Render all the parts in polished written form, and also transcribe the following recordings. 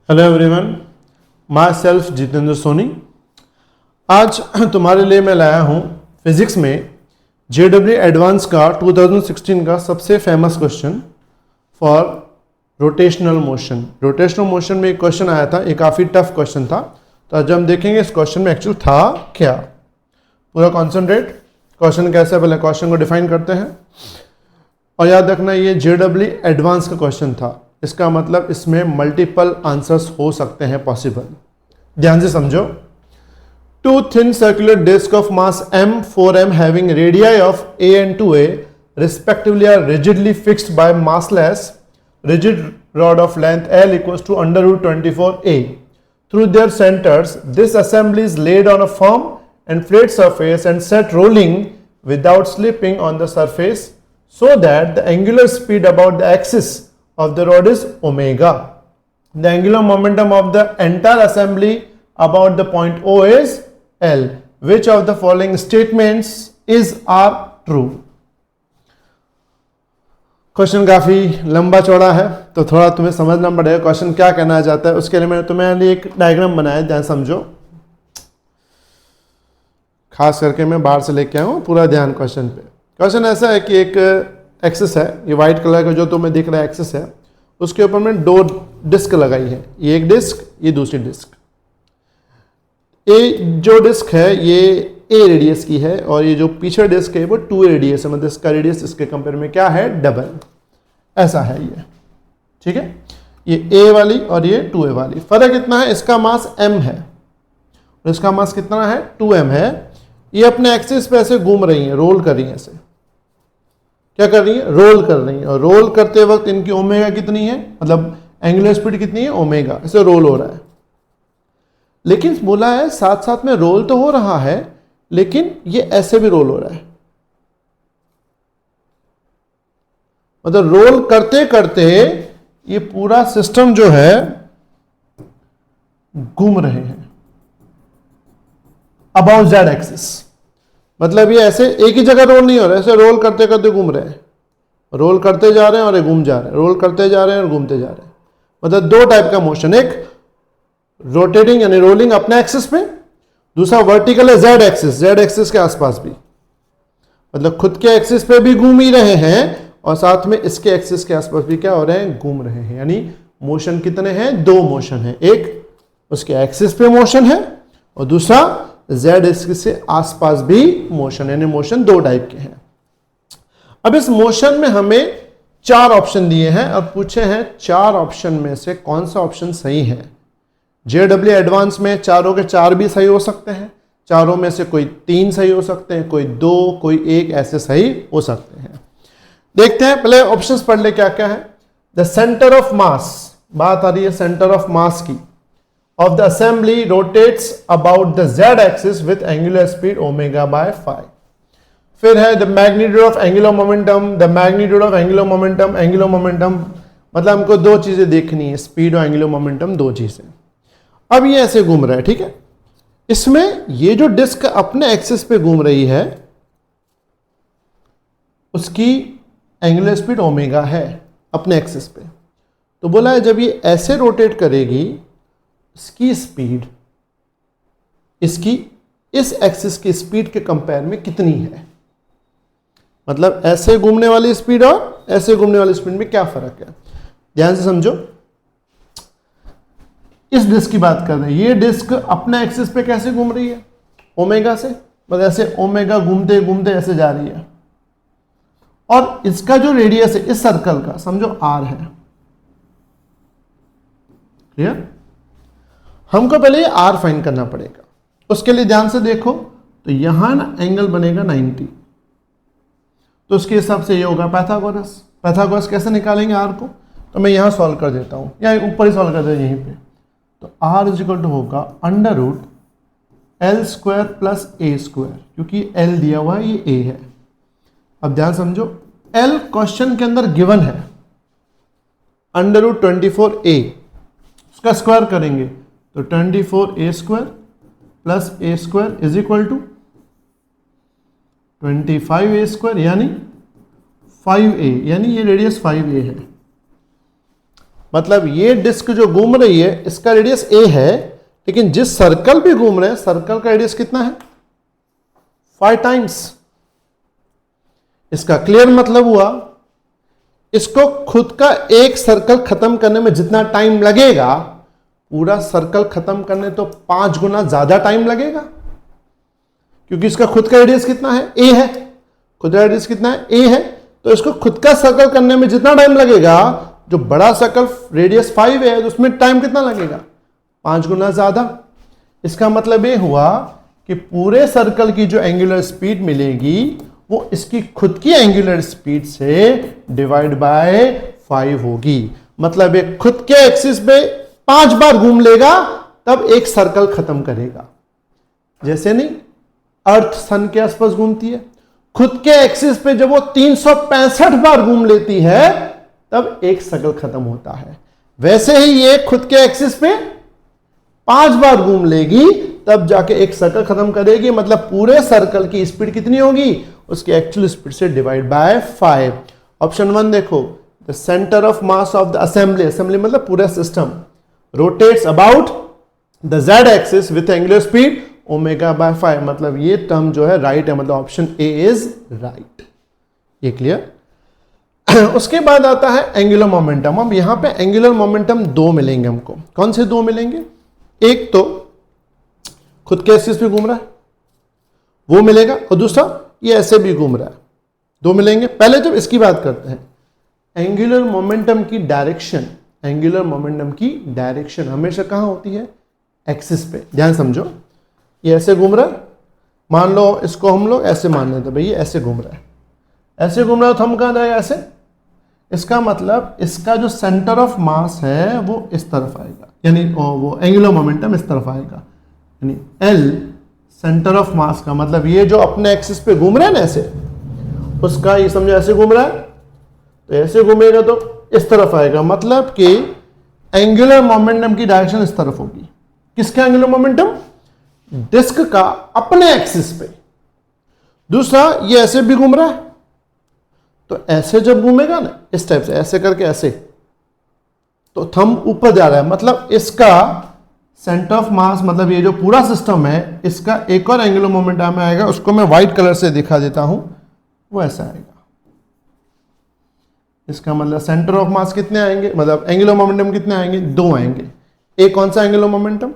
Hello everyone, myself Jitendra Soni. आज तुम्हारे लिए मैं लाया हूँ फिजिक्स में JEE एडवांस का 2016 का सबसे famous question for rotational motion. Rotational motion में एक क्वेश्चन आया था, ये काफ़ी टफ क्वेश्चन था। तो आज हम देखेंगे इस क्वेश्चन में एक्चुअल था क्या। पूरा कॉन्सेंट्रेट, क्वेश्चन कैसा है पहले क्वेश्चन को डिफाइन करते हैं। और याद रखना ये JEE एडवांस का क्वेश्चन था, इसका मतलब इसमें मल्टीपल आंसर्स हो सकते हैं पॉसिबल। ध्यान से समझो। Two thin circular disc of mass m 4m having radii of a and 2a respectively are rigidly fixed by massless rigid rod of length L equals to under root 24a through their centers. This assembly is laid on a firm and flat surface and set rolling without slipping on the surface so that the angular speed about the axis of the rod is omega. The angular momentum of the entire assembly about the point O is L. Which of the following statements are true? Question काफी लंबा चौड़ा है तो थोड़ा तुम्हें समझना पड़ेगा question क्या कहना चाहता है। उसके लिए मैंने तुम्हें लिए एक डायग्राम बनाया, ध्यान समझो। खास करके मैं बाहर से लेके आया हूँ, पूरा ध्यान क्वेश्चन पे। क्वेश्चन ऐसा है कि एक एक्सिस है, ये व्हाइट कलर का जो तुम्हें दिख रहा है एक्सिस है, उसके ऊपर मैंने दो डिस्क लगाई है, ये एक डिस्क, ये दूसरी डिस्क। ये जो डिस्क है ये a रेडियस की है और ये जो पीछे डिस्क है वो 2a रेडियस है, मतलब इसका रेडियस इसके कंपेयर में क्या है, डबल। ऐसा है ये, ठीक है। ये a वाली और ये 2a वाली। फर्क इतना है, इसका मास m है और इसका मास कितना है, 2m है। ये अपने एक्सिस पे ऐसे घूम रही है, रोल कर रही है, ऐसे क्या कर रही है, रोल कर रही है। और रोल करते वक्त इनकी ओमेगा कितनी है, मतलब एंगुलर स्पीड कितनी है, ओमेगा। ऐसे रोल हो रहा है। लेकिन बोला है साथ साथ में रोल तो हो रहा है लेकिन ये ऐसे भी रोल हो रहा है, मतलब रोल करते करते ये पूरा सिस्टम जो है घूम रहे हैं अबाउट जेड एक्सिस। मतलब ये ऐसे एक ही जगह रोल नहीं हो रहा है, ऐसे रोल करते करते घूम रहे हैं, रोल करते जा रहे हैं और ये घूम जा रहे हैं, रोल करते जा रहे हैं और घूमते जा रहे हैं। मतलब दो टाइप का मोशन, एक रोटेटिंग यानी रोलिंग अपने एक्सिस पे, दूसरा वर्टिकल है जेड एक्सिस, जेड एक्सिस के आसपास भी, मतलब खुद के एक्सिस पे भी घूम ही रहे हैं और साथ में इसके एक्सिस के आसपास भी क्या हो रहे हैं, घूम रहे हैं। यानी मोशन कितने हैं, दो मोशन है, एक उसके एक्सिस पे मोशन है और दूसरा जेड एक्सिस से आसपास भी मोशन, यानी मोशन दो टाइप के हैं। अब इस मोशन में हमें चार ऑप्शन दिए हैं और पूछे हैं चार ऑप्शन में से कौन सा ऑप्शन सही है। JEE एडवांस में चारों के चार भी सही हो सकते हैं, चारों में से कोई तीन सही हो सकते हैं, कोई दो, कोई एक, ऐसे सही हो सकते हैं। देखते हैं, पहले ऑप्शंस पढ़ ले क्या क्या है। द सेंटर ऑफ मास, बात आ रही है सेंटर ऑफ मास की, of the assembly rotates about the z axis with angular speed omega by phi. फिर है the magnitude of angular momentum, the magnitude of angular momentum, angular momentum, मतलब हमको दो चीजें देखनी है, स्पीड और एंगुलर मोमेंटम, दो चीजें। अब ये ऐसे घूम रहा है, ठीक है। इसमें ये जो डिस्क अपने एक्सिस पे घूम रही है उसकी एंगुलर स्पीड ओमेगा है अपने एक्सिस पे। तो बोला है जब ये ऐसे रोटेट करेगी इसकी स्पीड इसकी इस एक्सिस की स्पीड के कंपेयर में कितनी है, मतलब ऐसे घूमने वाली स्पीड और ऐसे घूमने वाली स्पीड में क्या फर्क है। ध्यान से समझो, इस डिस्क की बात कर रहे हैं। ये डिस्क अपने एक्सिस पे कैसे घूम रही है, ओमेगा से, मतलब ऐसे ओमेगा घूमते घूमते ऐसे जा रही है और इसका जो रेडियस है इस सर्कल का समझो r है। क्लियर। हमको पहले ये r फाइंड करना पड़ेगा। उसके लिए ध्यान से देखो तो यहां ना एंगल बनेगा 90, तो उसके हिसाब से ये होगा पैथागोरस। पैथागोरस कैसे निकालेंगे r को, तो मैं यहां सॉल्व कर देता हूं या ऊपर ही सॉल्व कर देता हूं यहीं पे। तो r इक्वल टू होगा under root L square plus a square, क्योंकि l दिया हुआ है, ये a है। अब ध्यान समझो, l क्वेश्चन के अंदर गिवन है, अंडर रूट 24a, उसका स्क्वायर करेंगे तो 24a square plus a square is equal to 25a square यानी 5a, यानी ये रेडियस 5a है। मतलब ये डिस्क जो घूम रही है इसका रेडियस a है, लेकिन जिस सर्कल पे घूम रहे हैं सर्कल का रेडियस कितना है? 5 टाइम्स। इसका क्लियर मतलब हुआ इसको खुद का एक सर्कल खत्म करने में जितना टाइम लगेगा, पूरा सर्कल खत्म करने तो 5 गुना ज्यादा टाइम लगेगा, क्योंकि इसका खुद का रेडियस कितना है? a है। खुद का रेडियस कितना है? a है। तो इसको खुद का सर्कल करने में जितना टाइम लगेगा, जो बड़ा सर्कल रेडियस 5 है तो उसमें टाइम कितना लगेगा? 5 गुना ज्यादा। इसका मतलब ये हुआ कि पूरे सर्कल की जो एंगुलर स्पीड मिलेगी वो इसकी खुद की एंगुलर स्पीड से डिवाइड बाय 5 होगी। मतलब ये खुद के एक्सिस पे 5 बार घूम लेगा तब एक सर्कल खत्म करेगा। जैसे नहीं अर्थ सन के आसपास घूमती है, खुद के एक्सिस पे जब वो 365 बार घूम लेती है तब एक सर्कल खत्म होता है, वैसे ही ये खुद के एक्सिस पे 5 बार घूम लेगी तब जाके एक सर्कल खत्म करेगी। मतलब पूरे सर्कल की स्पीड कितनी होगी? उसकी एक्चुअल स्पीड से डिवाइड बाय 5। ऑप्शन 1 देखो, the centre of mass of the assembly, assembly मतलब पूरा system, rotates about the Z axis with angular speed omega by 5। मतलब ये टर्म जो है राइट है, मतलब ऑप्शन ए इज राइट। ये क्लियर? उसके बाद आता है एंगुलर मोमेंटम। अब यहां पे एंगुलर मोमेंटम 2 मिलेंगे हमको। कौन से 2 मिलेंगे? एक तो खुद के एक्सिस पे घूम रहा है वो मिलेगा, और दूसरा ये ऐसे भी घूम रहा है, 2 मिलेंगे। पहले जब इसकी बात करते हैं, एंगुलर मोमेंटम की डायरेक्शन, एंगुलर मोमेंटम की डायरेक्शन हमेशा कहां होती है? एक्सिस पे। ध्यान समझो, ये ऐसे घूम रहा है, मान लो इसको हम लोग ऐसे मान लेते हैं, भाई ये ऐसे घूम रहा है, ऐसे घूम रहा है तो हम कहां जाएगा? ऐसे। इसका मतलब इसका जो सेंटर ऑफ मास है वो इस तरफ आएगा, यानी वो एंगुलर मोमेंटम इस तरफ आएगा, यानी L सेंटर ऑफ मास का मतलब ये जो अपने एक्सिस पे घूम रहा है ना ऐसे, उसका ये समझो ऐसे घूम रहा है तो ऐसे घूमेगा तो इस तरफ आएगा, मतलब कि एंगुलर मोमेंटम की डायरेक्शन इस तरफ होगी। किसका एंगुलर मोमेंटम? डिस्क का अपने एक्सिस पे। दूसरा ये ऐसे भी घूम रहा है तो ऐसे जब घूमेगा ना इस टाइप से, ऐसे करके ऐसे, तो थंब ऊपर जा रहा है, मतलब इसका सेंटर ऑफ मास, मतलब ये जो पूरा सिस्टम है इसका एक और एंगुलर मोमेंटम आएगा, उसको मैं व्हाइट कलर से दिखा देता हूं, वो ऐसा आएगा। इसका मतलब सेंटर ऑफ मास कितने आएंगे, मतलब एंगुलर मोमेंटम कितने आएंगे? 2 आएंगे। एक कौन सा एंगुलर मोमेंटम?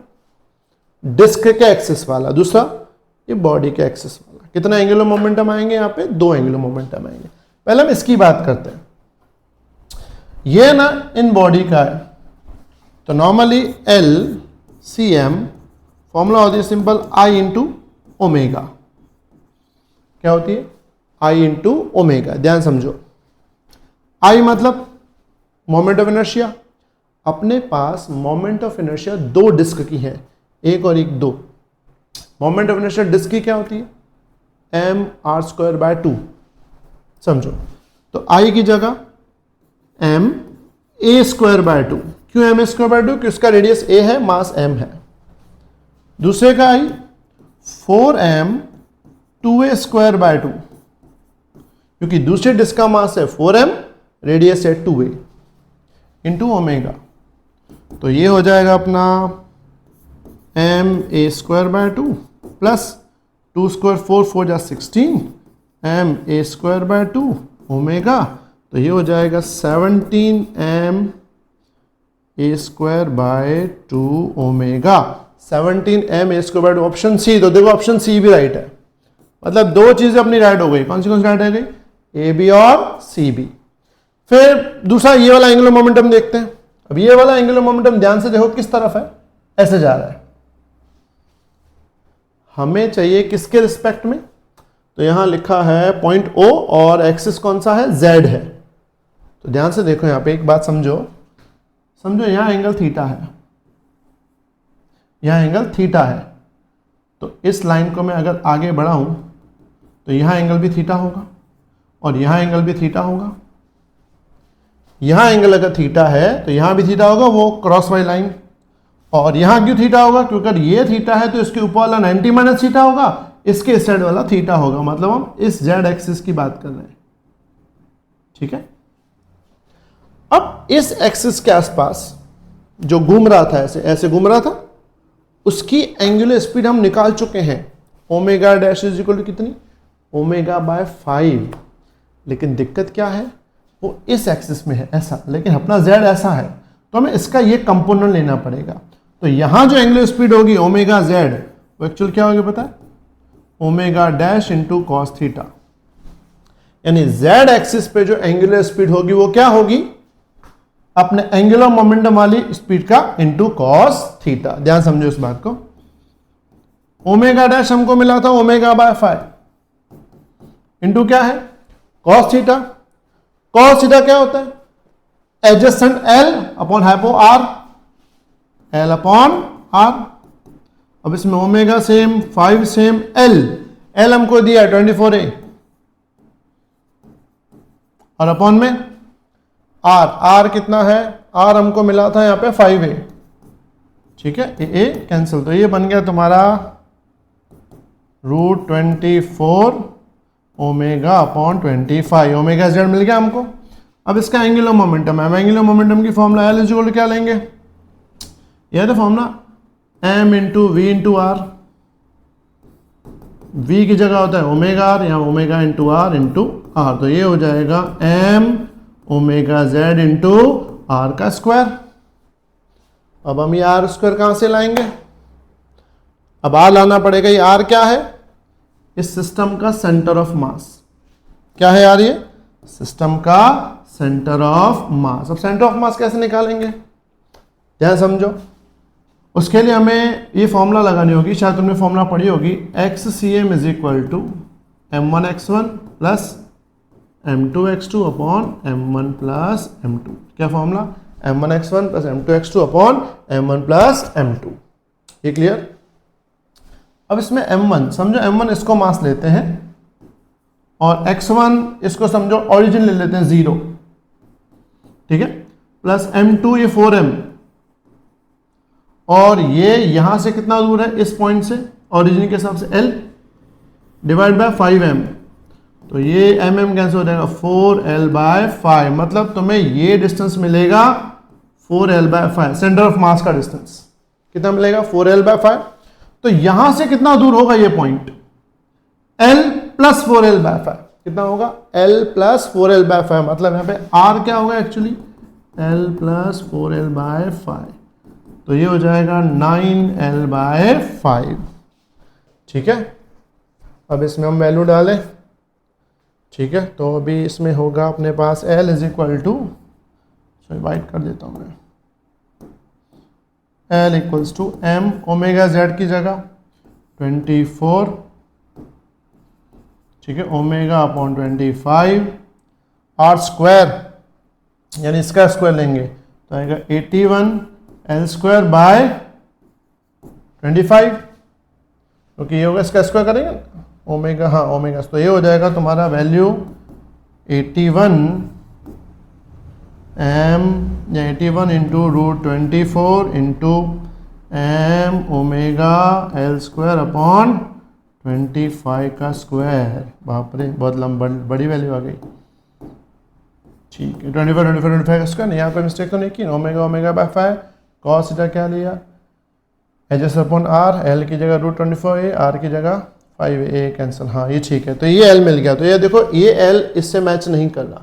डिस्क के एक्सिस वाला, दूसरा ये बॉडी के एक्सिस वाला। कितना एंगुलर मोमेंटम आएंगे? यहाँ पे 2 एंगुलर मोमेंटम आएंगे। पहले हम इसकी बात करते हैं। ये ना इन बॉडी का है, तो नॉर्मली LCM फॉर्मूला होती है सिंपल, I इंटू ओमेगा। क्या होती है? I into omega. ध्यान समझो, I मतलब मोमेंट ऑफ इनर्शिया। अपने पास मोमेंट ऑफ इनर्शिया 2 डिस्क की है, एक और एक 2। मोमेंट ऑफ इनर्शिया डिस्क की क्या होती है? mr²/2। समझो, तो I की जगह ma²/2। क्यों ma²/2? क्योंकि उसका रेडियस a है, मास m है। दूसरे का I 4m 2a²/2, क्योंकि दूसरे डिस्क का मास है 4m, रेडियस है 2a इंटू ओमेगा। तो ये हो जाएगा अपना ma²/2 प्लस 2 स्क्वायर 4 4 जा 16 ma²/2 ओमेगा, तो ये हो जाएगा 17 ma²/2 omega. 17 ma²/2 option C. तो देखो ऑप्शन सी भी राइट है, मतलब 2 चीजें अपनी राइट हो गई। कौन सी राइट हो गई? ए बी और सी बी। फिर दूसरा ये वाला एंगुलर मोमेंटम देखते हैं। अब ये वाला एंगुलर मोमेंटम ध्यान से देखो किस तरफ है, ऐसे जा रहा है। हमें चाहिए किसके रिस्पेक्ट में? तो यहां लिखा है पॉइंट O और एक्सिस कौन सा है? Z है। तो ध्यान से देखो, यहां पे एक बात समझो, यहां एंगल थीटा है, यहां एंगल थीटा है। तो इस लाइन को मैं अगर आगे बढ़ाऊं तो यहां एंगल भी थीटा होगा और यहां एंगल भी थीटा होगा। यहां एंगल अगर थीटा है तो यहां भी थीटा होगा, वो क्रॉस वाली लाइन। और यहां क्यों थीटा होगा? क्योंकि अगर ये थीटा है तो इसके ऊपर वाला 90 माइनस थीटा होगा, इसके इस साइड वाला थीटा होगा। मतलब हम इस जेड एक्सिस की बात कर रहे हैं, ठीक है। अब इस एक्सिस के आसपास जो घूम रहा था, ऐसे ऐसे घूम रहा था, उसकी एंगुलर स्पीड हम निकाल चुके हैं। Omega dash is equal to कितनी? Omega by 5। लेकिन दिक्कत क्या है, वो इस एक्सिस में है ऐसा, लेकिन अपना जेड ऐसा है, तो हमें इसका ये कंपोनेंट लेना पड़ेगा। तो यहां जो एंगुलर स्पीड होगी ओमेगा जेड, वो एक्चुअल क्या होगी पता है? Omega dash into cos theta. यानी जेड एक्सिस पे जो एंगुलर स्पीड होगी वो क्या होगी? अपने एंगुलर मोमेंटम वाली स्पीड का इंटू कॉस थीटा। ध्यान समझो इस बात को। ओमेगा डैश हमको मिला था ओमेगा बाय 5 इंटू क्या है? Cos theta. कॉस थीटा क्या होता है? Adjacent L upon hypo R, L upon R. अब इसमें ओमेगा सेम, 5 सेम, एल हमको दिया 24a और अपॉन में आर कितना है? आर हमको मिला था यहां पे 5a, ठीक है, ए कैंसिल, तो ये बन गया तुम्हारा √24 ओमेगा अपॉन 25। ओमेगा जेड मिल गया हमको। अब इसका एंगुलर मोमेंटम है, एंगुलर मोमेंटम की formula L is equal to क्या लेंगे? यह तो formula M into V into R. V की जगह होता है ओमेगा आर, या omega into R into R, तो ये हो जाएगा M omega Z into R का स्क्वायर। अब हम ये आर स्क्वायर कहां से लाएंगे? अब आर लाना पड़ेगा। ये आर क्या है? इस सिस्टम का सेंटर ऑफ मास। क्या है यार? ये सिस्टम का सेंटर ऑफ मास। अब सेंटर ऑफ मास कैसे निकालेंगे? ध्यान समझो। उसके लिए हमें ये फॉर्मूला लगानी होगी, शायद तुमने फॉर्मूला पढ़ी होगी, XCM is equal to m1x1 plus m2x2 upon m1 plus m2। क्या formula? m1x1 plus m2x2 upon m1 plus m2। ये क्लियर? अब इसमें m1 समझो, m1 इसको मास लेते हैं और x1 इसको समझो ओरिजिन ले लेते हैं 0, ठीक है, प्लस m2 ये 4m, और ये यहां से कितना दूर है? इस पॉइंट से ओरिजिन के हिसाब से l डिवाइड बाय 5m, तो ये mm कैंसिल हो जाएगा 4l बाय 5। मतलब तुम्हें ये डिस्टेंस मिलेगा 4l by 5, centre of mass का डिस्टेंस कितना मिलेगा? 4l by 5। तो यहां से कितना दूर होगा ये point? l plus 4l by 5। कितना होगा? l plus 4l by 5। मतलब यहां पे r क्या होगा actually? l plus 4l by 5, तो ये हो जाएगा 9l बाय 5, ठीक है। अब इसमें हम वैल्यू डालें, ठीक है, तो अभी इसमें होगा अपने पास l is equal to, divide कर देता हूं मैं, L equals to m omega Z की जगह 24, ठीक है, ओमेगा अपॉन 25 आर स्क्वायर, यानी इसका स्क्वायर लेंगे तो आएगा 81 L स्क्वायर बाय 25, क्योंकि ये होगा इसका स्क्वायर करेंगे ओमेगा, हाँ ओमेगा, तो ये हो जाएगा तुम्हारा वैल्यू 81 m या 81 into √24 into m omega L square upon 25 का स्क्वायर। बाप रे, बहुत लंबा बड़ी वैल्यू आ गई, ठीक है। 25 का स्क्वायर, यहाँ कोई मिस्टेक तो नहीं की? ओमेगा बाय 5, कॉस थीटा क्या लिया? एच अपॉन आर, एल की जगह √24a, आर की जगह 5a कैंसिल, हाँ ये ठीक है। तो ये एल मिल गया, तो ये देखो ये एल इससे मैच नहीं कर रहा,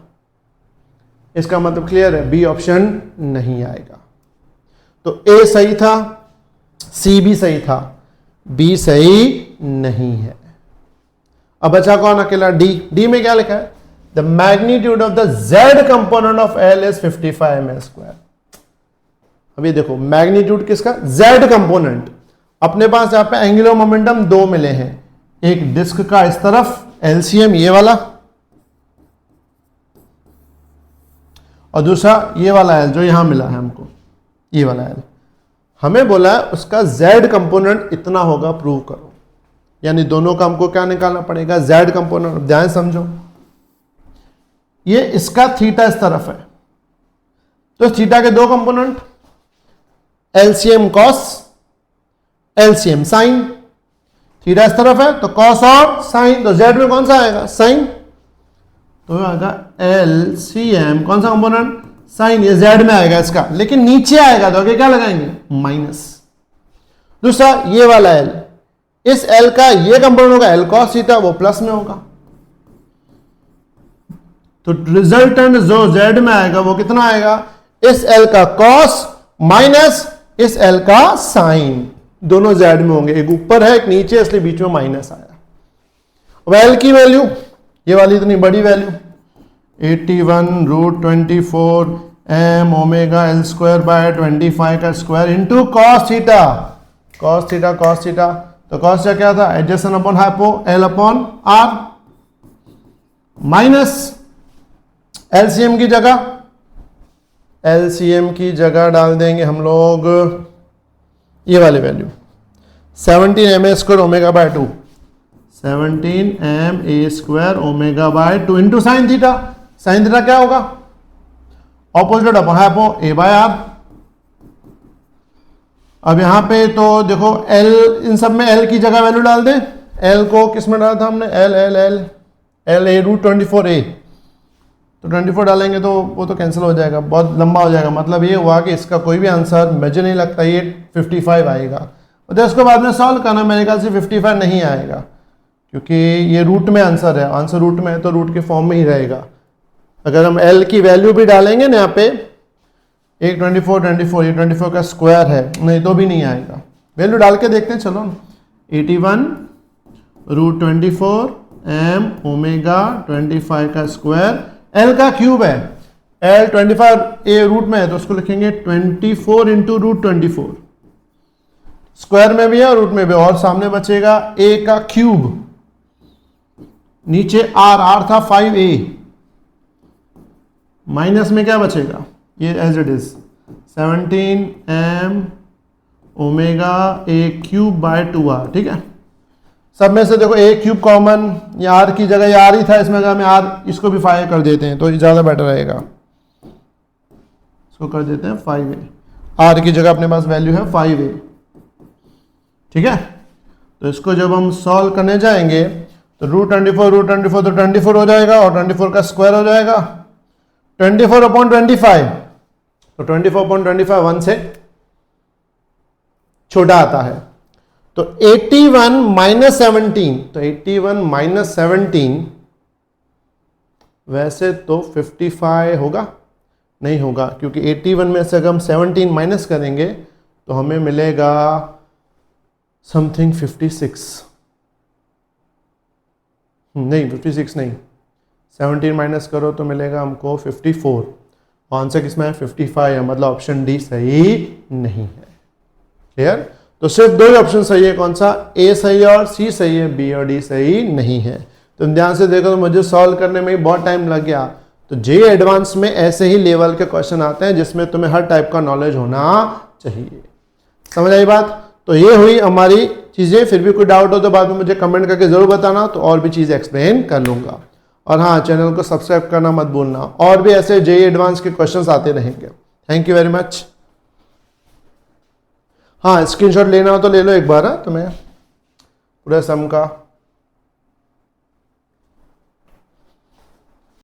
इसका मतलब क्लियर है, बी ऑप्शन नहीं आएगा। तो ए सही था, सी भी सही था, बी सही नहीं है। अब बचा कौन अकेला? डी। डी में क्या लिखा है? The magnitude of the Z component of L is 55 M square. अभी देखो मैग्नीट्यूड किसका? Z component. अपने पास यहां पे एंगुलर मोमेंटम दो मिले हैं, एक डिस्क का इस तरफ एलसीएम ये वाला, और दूसरा ये वाला एल जो यहां मिला है हमको, ये वाला एल। हमें बोला है उसका जेड कंपोनेंट इतना होगा, प्रूव करो। यानी दोनों का हमको क्या निकालना पड़ेगा? Z component. ध्यान समझो, ये इसका थीटा इस तरफ है, तो थीटा के दो component, LCM cos, LCM sine. Theta इस तरफ है तो कॉस और साइन, तो जेड में कौन सा आएगा? साइन। तो आएगा एलसीएम, कौन सा कंपोनेंट? साइन, ये जेड में आएगा इसका, लेकिन नीचे आएगा तो आगे क्या लगाएंगे, माइनस। दूसरा ये वाला एल, इस एल का ये कंपोनेंट होगा एल कॉस थीटा, वो प्लस में होगा, तो रिजल्टेंट जो जेड में आएगा वो कितना आएगा, इस एल का कॉस माइनस इस एल का साइन, दोनों जेड में होंगे, एक ऊपर है एक नीचे, इसलिए बीच में माइनस आया। अब एल की वैल्यू, ये वाली इतनी बड़ी value 81√24 m omega L square by 25 का square into cos theta, cos theta cos theta, तो कॉस थीटा क्या था, adjacent upon hypo, L upon R, minus LCM की जगह, एलसीएम की जगह डाल देंगे हम लोग ये वाली value 17 ma square omega by 2, 17 ma square omega by 2 into sine theta, sine theta क्या होगा, opposite upon hypo A by R. अब यहां पे तो देखो एल, इन सब में एल की जगह वैल्यू डाल दें, एल को किस में डाला था हमने, L L L L A √24a, तो 24 डालेंगे तो वो तो कैंसिल हो जाएगा, बहुत लंबा हो जाएगा, मतलब ये हुआ कि इसका कोई भी आंसर मुझे नहीं लगता ये 55 आएगा, तो इसको बाद में सॉल्व करना, मेरे ख्याल से 55 नहीं आएगा, क्योंकि ये रूट में आंसर है, आंसर रूट में है तो रूट के फॉर्म में ही रहेगा। अगर हम एल की वैल्यू भी डालेंगे ना यहाँ पे, एक 24 ये 24 का स्क्वायर है, नहीं तो भी नहीं आएगा, वैल्यू डाल के देखते हैं, चलो 81√24 m ओमेगा 25 का स्क्वायर, एल का क्यूब है, एल 25 ए रूट में है तो उसको लिखेंगे 24 इंटू √24, स्क्वायर में भी है और रूट में भी, और सामने बचेगा ए का क्यूब, नीचे आर, आर था 5a, माइनस में क्या बचेगा, ये as it is 17 m omega A cube by 2r, ठीक है। सब में से देखो ए क्यूब कॉमन, ये आर की जगह ये आर ही था, इसमें अगर हम आर इसको भी 5 कर देते हैं तो ज़्यादा बेटर रहेगा, इसको कर देते हैं 5a, आर की जगह अपने पास वैल्यू है 5a, ठीक है। तो इसको जब हम सॉल्व करने जाएंगे तो √24 तो 24 हो जाएगा और 24 का स्क्वायर हो जाएगा, 24/25, तो 24/25 1 से छोटा आता है, तो 81 माइनस 17, तो 81 माइनस 17 वैसे तो 55 होगा, नहीं होगा, क्योंकि 81 में से अगर हम 17 माइनस करेंगे तो हमें मिलेगा समथिंग 56, नहीं 56 नहीं, 17 माइनस करो तो मिलेगा हमको 54, आंसर किसमें है, 55 है, मतलब ऑप्शन डी सही नहीं है। क्लियर, तो सिर्फ दो ही ऑप्शन सही है, कौन सा, ए सही है और सी सही है, बी और डी सही नहीं है। तुम ध्यान से देखो तो मुझे सॉल्व करने में ही बहुत टाइम लग गया, तो जे एडवांस में ऐसे ही लेवल के क्वेश्चन आते हैं जिसमें तुम्हें हर टाइप का नॉलेज होना चाहिए। समझ आई बात, तो ये हुई हमारी चीज़ें, फिर भी कोई डाउट हो तो बाद में मुझे कमेंट करके ज़रूर बताना, तो और भी चीज़ एक्सप्लेन कर लूँगा। और हाँ, चैनल को सब्सक्राइब करना मत भूलना, और भी ऐसे जे एडवांस के क्वेश्चंस आते रहेंगे। Thank you very much. हाँ, स्क्रीनशॉट लेना हो तो ले लो एक बार, तुम्हें पूरे सम का।